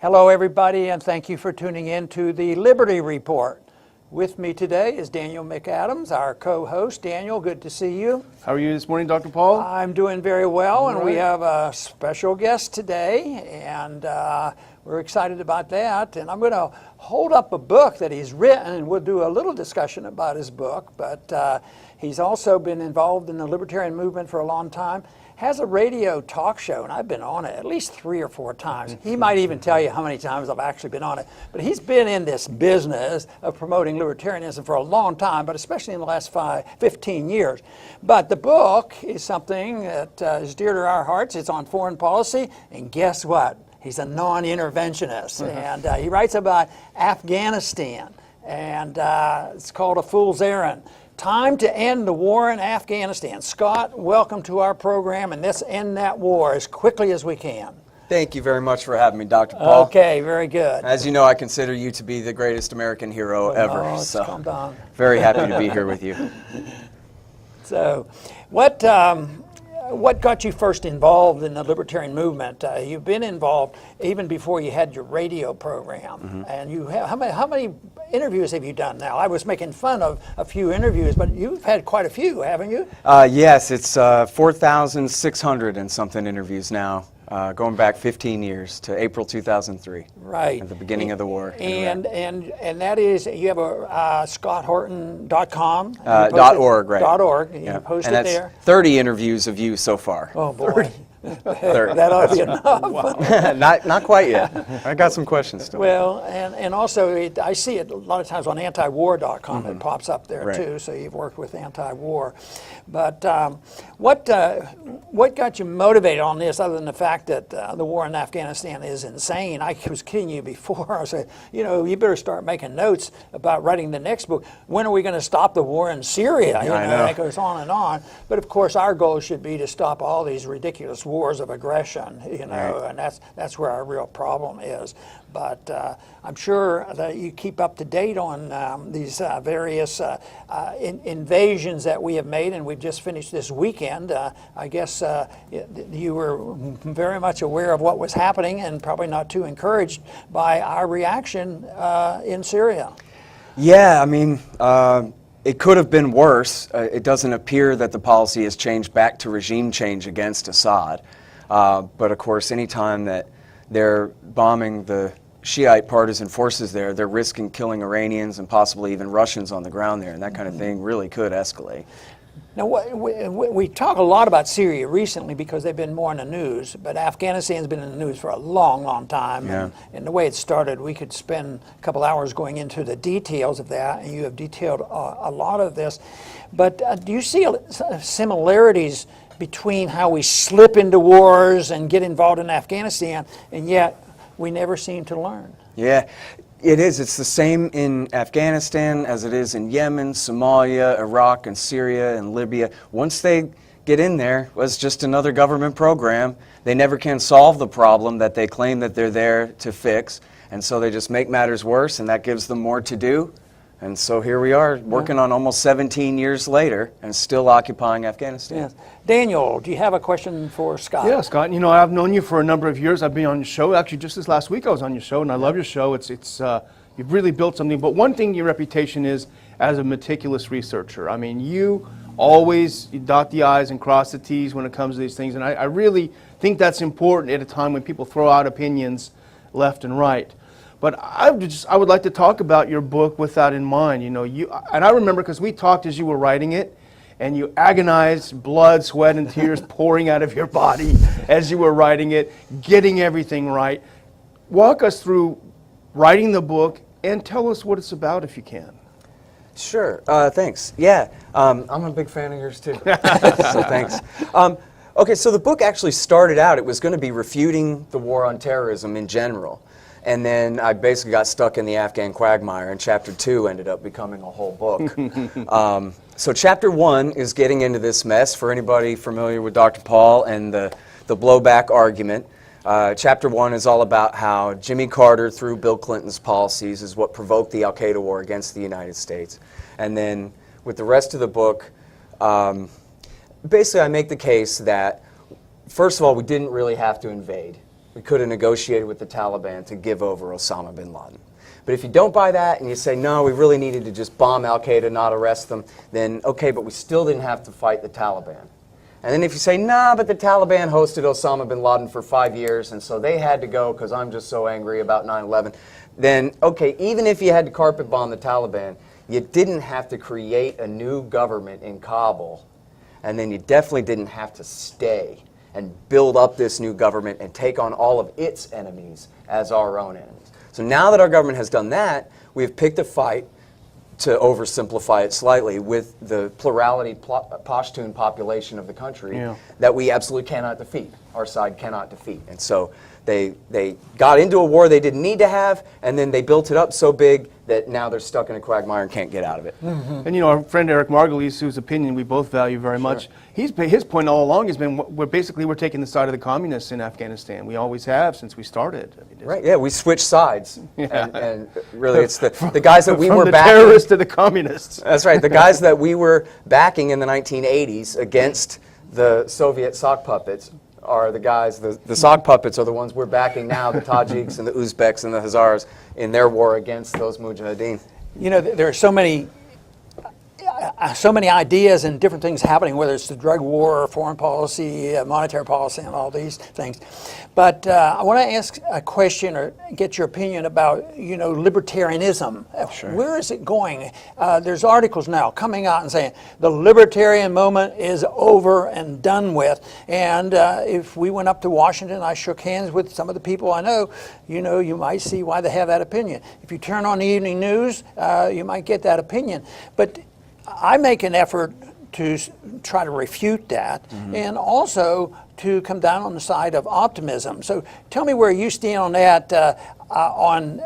Hello, everybody, and thank you for tuning in to the Liberty Report. With me today is Daniel McAdams, our co-host. Daniel, good to see you. How are you this morning, Dr. Paul? I'm doing very well, and we right. have a special guest today, and we're excited about that. And I'm going to hold up a book that he's written, and we'll do a little discussion about his book. But he's also been involved in the libertarian movement for a long time. Has a radio talk show, and I've been on it at least 3 or 4 times. He might even tell you how many times I've actually been on it. But he's been in this business of promoting libertarianism for a long time, but especially in the last 15 years. But the book is something that is dear to our hearts. It's on foreign policy, and guess what? He's a non-interventionist, and he writes about Afghanistan, and it's called A Fool's Errand. Time to end the war in Afghanistan. Scott, welcome to our program, and let's end that war as quickly as we can. Thank you very much for having me, Dr. Paul. Okay, very good. As you know, I consider you to be the greatest American hero ever. Oh, so calm down. Very happy to be here with you. So, what got you first involved in the libertarian movement? You've been involved even before you had your radio program, and you have, how many interviews have you done now? I was making fun of a few interviews, but you've had quite a few, haven't you? Yes, it's 4,600 and something interviews now, going back 15 years to April 2003. Right. At the beginning of the war. And that is, you have a scotthorton.com. .org, right. .org, and you post and it that's there. 30 interviews of you so far. Oh, boy. 30. That ought to be enough. not quite yet. I got some questions still. Well, and also I see it a lot of times on antiwar.com. It pops up there too. So you've worked with anti-war. But what got you motivated on this, other than the fact that the war in Afghanistan is insane? I was kidding you before. I said, you better start making notes about writing the next book. When are we going to stop the war in Syria? I know. It goes on and on. But of course, our goal should be to stop all these ridiculous wars of aggression, and that's where our real problem is. But I'm sure that you keep up to date on these various invasions that we have made, and we've just finished this weekend. I guess you were very much aware of what was happening and probably not too encouraged by our reaction in Syria. Yeah, I mean, it could have been worse. It doesn't appear that the policy has changed back to regime change against Assad. But of course, anytime that they're bombing the Shiite partisan forces there, they're risking killing Iranians and possibly even Russians on the ground there, and that kind of thing really could escalate. Now, we talk a lot about Syria recently because they've been more in the news, but Afghanistan's been in the news for a long, long time. Yeah. And the way it started, we could spend a couple hours going into the details of that, and you have detailed a lot of this. But do you see similarities between how we slip into wars and get involved in Afghanistan, and yet we never seem to learn? Yeah, it is. It's the same in Afghanistan as it is in Yemen, Somalia, Iraq, and Syria, and Libya. Once they get in there, it's just another government program. They never can solve the problem that they claim that they're there to fix, and so they just make matters worse, and that gives them more to do. And so here we are, working on almost 17 years later and still occupying Afghanistan. Yes. Daniel, do you have a question for Scott? Yeah, Scott. I've known you for a number of years. I've been on your show. Actually, just this last week I was on your show, and I love your show. It's you've really built something. But one thing your reputation is as a meticulous researcher. I mean, you dot the I's and cross the T's when it comes to these things. And I really think that's important at a time when people throw out opinions left and right. But I would like to talk about your book with that in mind. And I remember because we talked as you were writing it, and you agonized, blood, sweat, and tears pouring out of your body as you were writing it, getting everything right. Walk us through writing the book and tell us what it's about if you can. Sure. Thanks. Yeah, I'm a big fan of yours too. So thanks. Okay, so the book actually started out, it was going to be refuting the war on terrorism in general. And then I basically got stuck in the Afghan quagmire, and chapter 2 ended up becoming a whole book. So chapter 1 is getting into this mess for anybody familiar with Dr. Paul and the blowback argument. Chapter 1 is all about how Jimmy Carter, through Bill Clinton's policies, is what provoked the Al-Qaeda war against the United States. And then with the rest of the book, basically I make the case that, first of all, we didn't really have to invade. we could have negotiated with the Taliban to give over Osama bin Laden. But if you don't buy that and you say, no, we really needed to just bomb Al-Qaeda, not arrest them, then okay, but we still didn't have to fight the Taliban. And then if you say, nah, but the Taliban hosted Osama bin Laden for 5 years, and so they had to go because I'm just so angry about 9/11, then okay, even if you had to carpet bomb the Taliban, you didn't have to create a new government in Kabul, and then you definitely didn't have to stay and build up this new government and take on all of its enemies as our own enemies. So now that our government has done that, we've picked a fight, to oversimplify it slightly, with the plurality Pashtun population of the country that we absolutely cannot defeat. Our side cannot defeat. And so they got into a war they didn't need to have, and then they built it up so big that now they're stuck in a quagmire and can't get out of it. Mm-hmm. And our friend Eric Margulies, whose opinion we both value very much, his point all along has been we're taking the side of the communists in Afghanistan. We always have since we started. Right, yeah, we switched sides. And really it's the guys that we from were the backing. terrorists to the communists. That's right, the guys that we were backing in the 1980s against the Soviet sock puppets are the guys, the sock puppets are the ones we're backing now, the Tajiks and the Uzbeks and the Hazars in their war against those mujahideen. There are so many ideas and different things happening, whether it's the drug war, foreign policy, monetary policy, and all these things. But I want to ask a question or get your opinion about, libertarianism. Sure. Where is it going? There's articles now coming out and saying the libertarian moment is over and done with. And if we went up to Washington, I shook hands with some of the people I know, you might see why they have that opinion. If you turn on the evening news, you might get that opinion. But I make an effort to try to refute that, and also to come down on the side of optimism. So tell me where you stand on that, on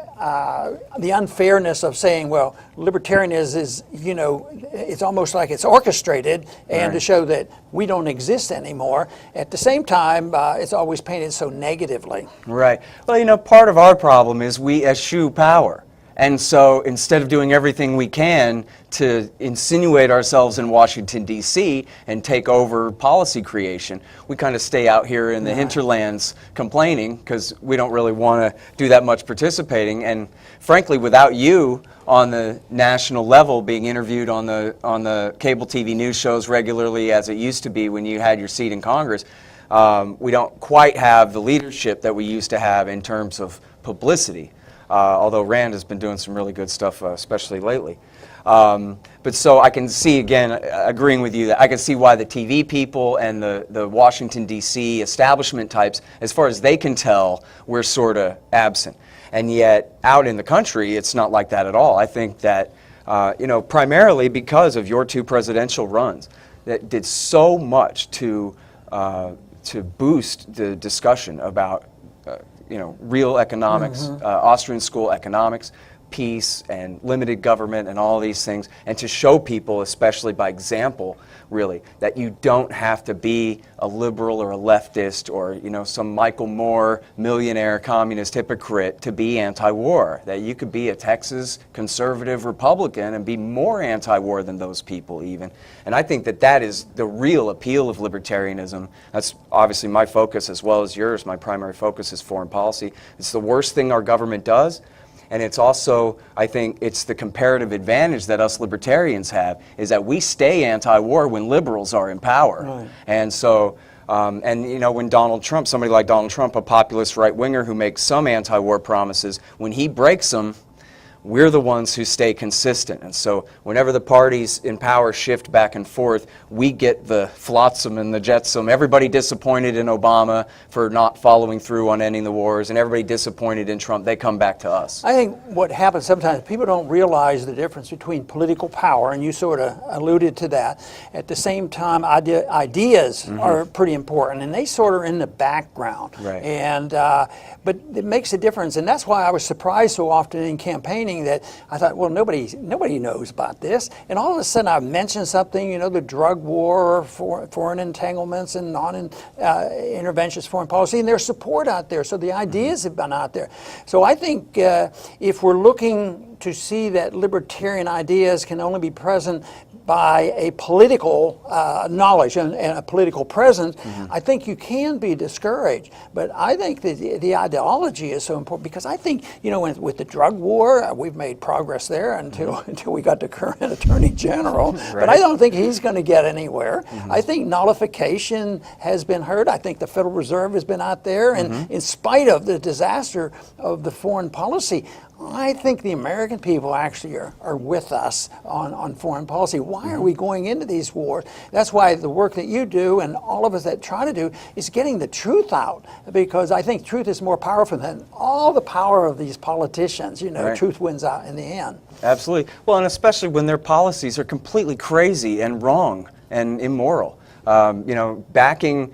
the unfairness of saying, well, libertarianism is, it's almost like it's orchestrated, and to show that we don't exist anymore. At the same time, it's always painted so negatively. Right. Well, part of our problem is we eschew power. And so instead of doing everything we can to insinuate ourselves in Washington, D.C. and take over policy creation, we kind of stay out here in the hinterlands complaining because we don't really want to do that much participating. And frankly, without you on the national level being interviewed on the cable TV news shows regularly as it used to be when you had your seat in Congress, we don't quite have the leadership that we used to have in terms of publicity. Although Rand has been doing some really good stuff, especially lately. But so I can see, again, agreeing with you, that I can see why the TV people and the Washington, D.C. establishment types, as far as they can tell, we're sort of absent. And yet, out in the country, it's not like that at all. I think that, primarily because of your two presidential runs, that did so much to boost the discussion about real economics, Austrian school economics, peace and limited government and all these things, and to show people, especially by example, really, that you don't have to be a liberal or a leftist or some Michael Moore millionaire communist hypocrite to be anti-war, that you could be a Texas conservative Republican and be more anti-war than those people even. And I think that is the real appeal of libertarianism. That's obviously my focus as well as yours. My primary focus is foreign policy. It's the worst thing our government does. And it's also, I think, it's the comparative advantage that us libertarians have, is that we stay anti-war when liberals are in power. Right. And so, when Donald Trump, somebody like Donald Trump, a populist right-winger who makes some anti-war promises, when he breaks them, we're the ones who stay consistent. And so whenever the parties in power shift back and forth, we get the flotsam and the jetsam. Everybody disappointed in Obama for not following through on ending the wars, and everybody disappointed in Trump. They come back to us. I think what happens sometimes, people don't realize the difference between political power, and you sort of alluded to that. At the same time, ideas are pretty important, and they sort of are in the background. Right. And but it makes a difference, and that's why I was surprised so often in campaigning that I thought, well, nobody knows about this, and all of a sudden I mentioned something, the drug war, foreign entanglements, and non-interventionist foreign policy, and there's support out there. So the ideas have been out there. So I think if we're looking to see that libertarian ideas can only be present by a political knowledge and a political presence, I think you can be discouraged. But I think that the ideology is so important, because I think, with the drug war, we've made progress there until we got the current Attorney General. Right. But I don't think he's going to get anywhere. I think nullification has been heard. I think the Federal Reserve has been out there, and in spite of the disaster of the foreign policy, I think the American people actually are with us on foreign policy. Why are we going into these wars? That's why the work that you do and all of us that try to do is getting the truth out, because I think truth is more powerful than all the power of these politicians. Right. Truth wins out in the end. Absolutely. Well, and especially when their policies are completely crazy and wrong and immoral. Backing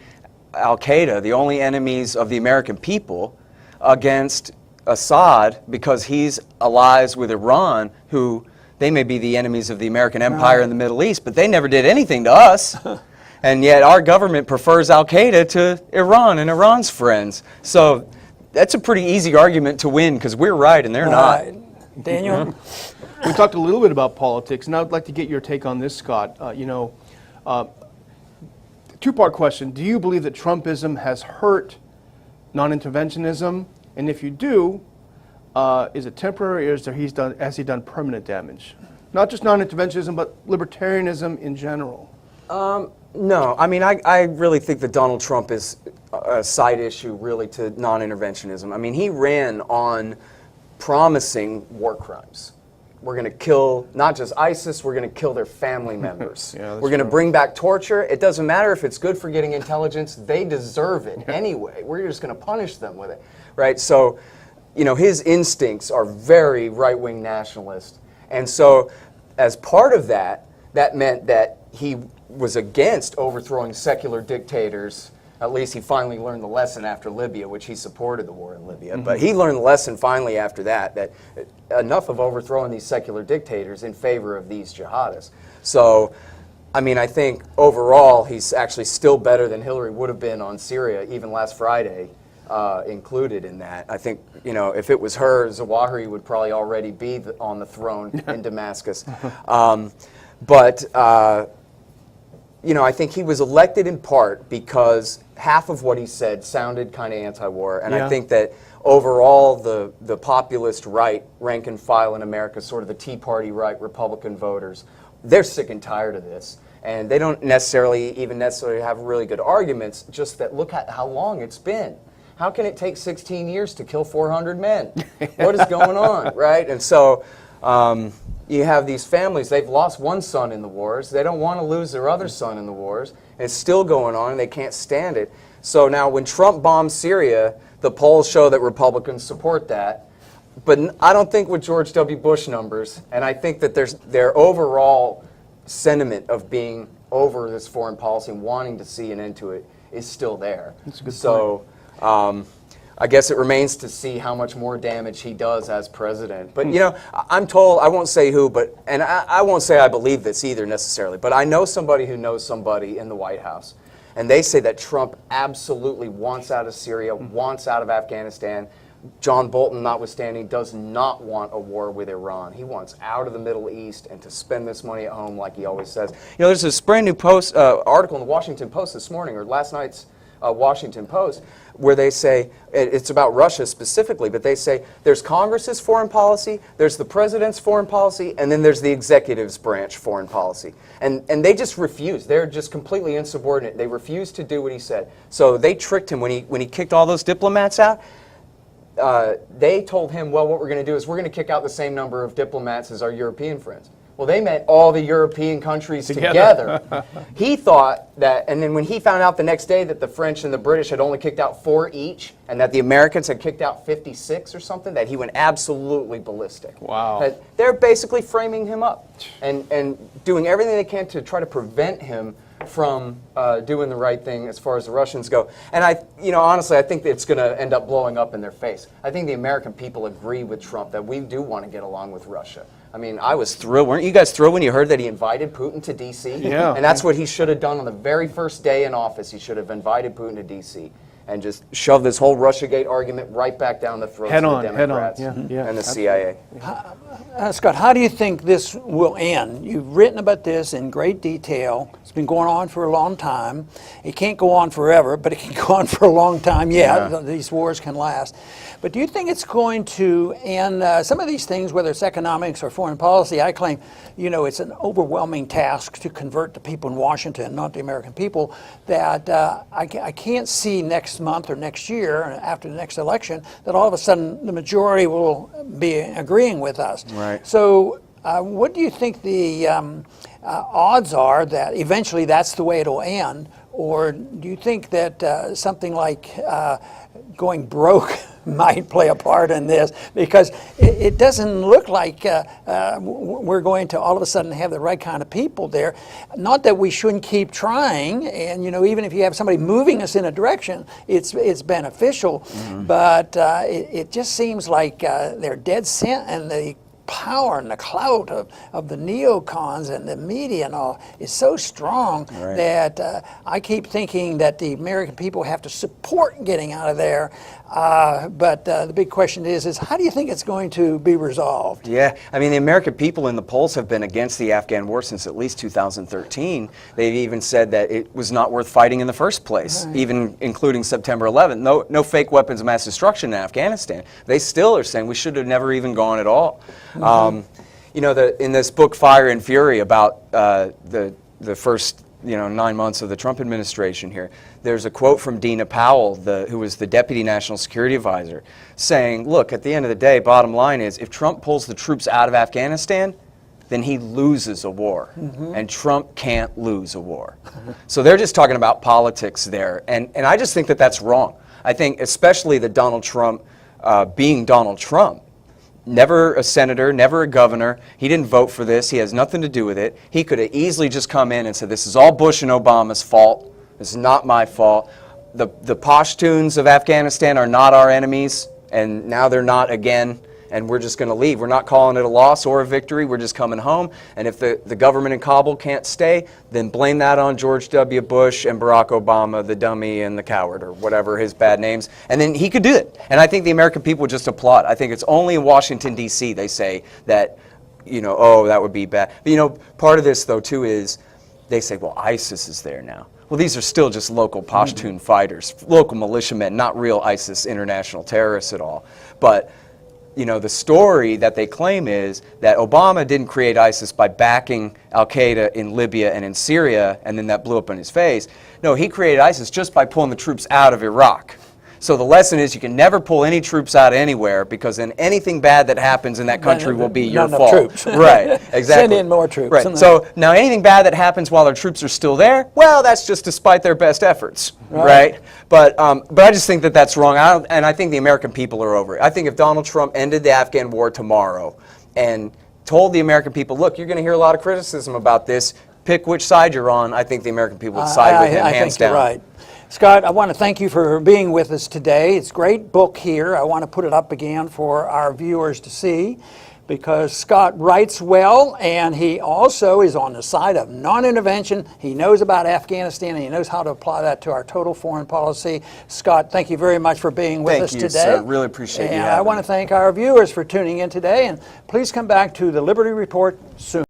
Al-Qaeda, the only enemies of the American people, against Assad because he's allies with Iran, who they may be the enemies of the American empire in the Middle East, but they never did anything to us. And yet our government prefers Al-Qaeda to Iran and Iran's friends. So that's a pretty easy argument to win, because we're right and they're not. Daniel? We talked a little bit about politics, and I'd like to get your take on this, Scott. Two-part question. Do you believe that Trumpism has hurt non-interventionism? And if you do, is it temporary, or has he done permanent damage? Not just non-interventionism, but libertarianism in general. No, I really think that Donald Trump is a side issue really to non-interventionism. He ran on promising war crimes. We're going to kill not just ISIS, we're going to kill their family members. We're going to bring back torture. It doesn't matter if it's good for getting intelligence, they deserve it anyway. We're just going to punish them with it. Right? So, his instincts are very right-wing nationalist. And so, as part of that, that meant that he was against overthrowing secular dictators. At least he finally learned the lesson after Libya, which he supported the war in Libya. But he learned the lesson finally after that enough of overthrowing these secular dictators in favor of these jihadists. So, I think overall he's actually still better than Hillary would have been on Syria, even last Friday. Included in that. I think, if it was her, Zawahiri would probably already be on the throne in Damascus. I think he was elected in part because half of what he said sounded kind of anti-war, and I think that overall the populist right, rank and file in America, sort of the Tea Party right, Republican voters, they're sick and tired of this. And they don't necessarily have really good arguments, just that look at how long it's been. How can it take 16 years to kill 400 men? What is going on, right? And so you have these families, they've lost one son in the wars. They don't want to lose their other son in the wars. And it's still going on, and they can't stand it. So now when Trump bombs Syria, the polls show that Republicans support that. But I don't think with George W. Bush numbers. And I think that their overall sentiment of being over this foreign policy and wanting to see an end to it is still there. That's a good point. I guess it remains to see how much more damage he does as president. But, I'm told, I won't say who, and I won't say I believe this either necessarily, but I know somebody who knows somebody in the White House. And they say that Trump absolutely wants out of Syria, wants out of Afghanistan. John Bolton, notwithstanding, does not want a war with Iran. He wants out of the Middle East and to spend this money at home like he always says. There's this brand new article in the Washington Post this morning, or last night's Washington Post, where they say, it's about Russia specifically, but they say there's Congress's foreign policy, there's the president's foreign policy, and then there's the executive's branch foreign policy. And they just refuse. They're just completely insubordinate. They refuse to do what he said. So they tricked him when he kicked all those diplomats out. They told him, well, what we're going to do is we're going to kick out the same number of diplomats as our European friends. Well, they meant all the European countries together. He thought that, and then when he found out the next day that the French and the British had only kicked out 4 each, and that the Americans had kicked out 56 or something, that he went absolutely ballistic. Wow. That they're basically framing him up and doing everything they can to try to prevent him from doing the right thing as far as the Russians go. And honestly, I think that it's going to end up blowing up in their face. I think the American people agree with Trump that we do want to get along with Russia. I was thrilled. Weren't you guys thrilled when you heard that he invited Putin to D.C.? Yeah. And that's what he should have done on the very first day in office. He should have invited Putin to D.C. and just shove this whole Russiagate argument right back down the throats Head of on, the head on, Democrats yeah, and the CIA. Scott, how do you think this will end? You've written about this in great detail. It's been going on for a long time. It can't go on forever, but it can go on for a long time. Yeah. These wars can last. But do you think it's going to end some of these things, whether it's economics or foreign policy? I claim, it's an overwhelming task to convert the people in Washington, not the American people, that I can't see next month or next year, after the next election, that all of a sudden the majority will be agreeing with us. Right. So what do you think the odds are that eventually that's the way it'll end? Or do you think that something like going broke might play a part in this? Because it doesn't look like we're going to all of a sudden have the right kind of people there. Not that we shouldn't keep trying, and even if you have somebody moving us in a direction, it's beneficial. But it just seems like they're dead set, and the power and the clout of the neocons and the media and all is so strong that I keep thinking that the American people have to support getting out of there. But the big question is how do you think it's going to be resolved? Yeah, I mean, the American people in the polls have been against the Afghan war since at least 2013. They've even said that it was not worth fighting in the first place, even including September 11th. No fake weapons of mass destruction in Afghanistan. They still are saying we should have never even gone at all. In this book, Fire and Fury, about the first 9 months of the Trump administration here, there's a quote from Dina Powell, who was the Deputy National Security Advisor, saying, look, at the end of the day, bottom line is, if Trump pulls the troops out of Afghanistan, then he loses a war. And Trump can't lose a war. So they're just talking about politics there. And I just think that that's wrong. I think especially that Donald Trump, being Donald Trump, never a senator, never a governor. He didn't vote for this. He has nothing to do with it. He could have easily just come in and said, this is all Bush and Obama's fault. This is not my fault. The Pashtuns of Afghanistan are not our enemies, and now they're not again, and we're just going to leave. We're not calling it a loss or a victory. We're just coming home. And if the government in Kabul can't stay, then blame that on George W. Bush and Barack Obama, the dummy and the coward, or whatever his bad names. And then he could do it. And I think the American people would just applaud. I think it's only in Washington, D.C. they say that, oh, that would be bad. But, part of this, though, too, is they say, well, ISIS is there now. Well, these are still just local Pashtun fighters, local militiamen, not real ISIS international terrorists at all. But the story that they claim is that Obama didn't create ISIS by backing al-Qaeda in Libya and in Syria, and then that blew up in his face. No, he created ISIS just by pulling the troops out of Iraq. So the lesson is you can never pull any troops out of anywhere, because then anything bad that happens in that country will be your fault. Troops. Right, exactly. Send in more troops. Right. So now anything bad that happens while their troops are still there, well, that's just despite their best efforts, right? But I just think that that's wrong, and I think the American people are over it. I think if Donald Trump ended the Afghan war tomorrow and told the American people, look, you're going to hear a lot of criticism about this, pick which side you're on, I think the American people would side with him, hands down. You're right. Scott, I want to thank you for being with us today. It's a great book here. I want to put it up again for our viewers to see, because Scott writes well, and he also is on the side of non-intervention. He knows about Afghanistan, and he knows how to apply that to our total foreign policy. Scott, thank you very much for being with us today. Thank you, sir. Really appreciate you having me. And I want to thank our viewers for tuning in today, and please come back to the Liberty Report soon.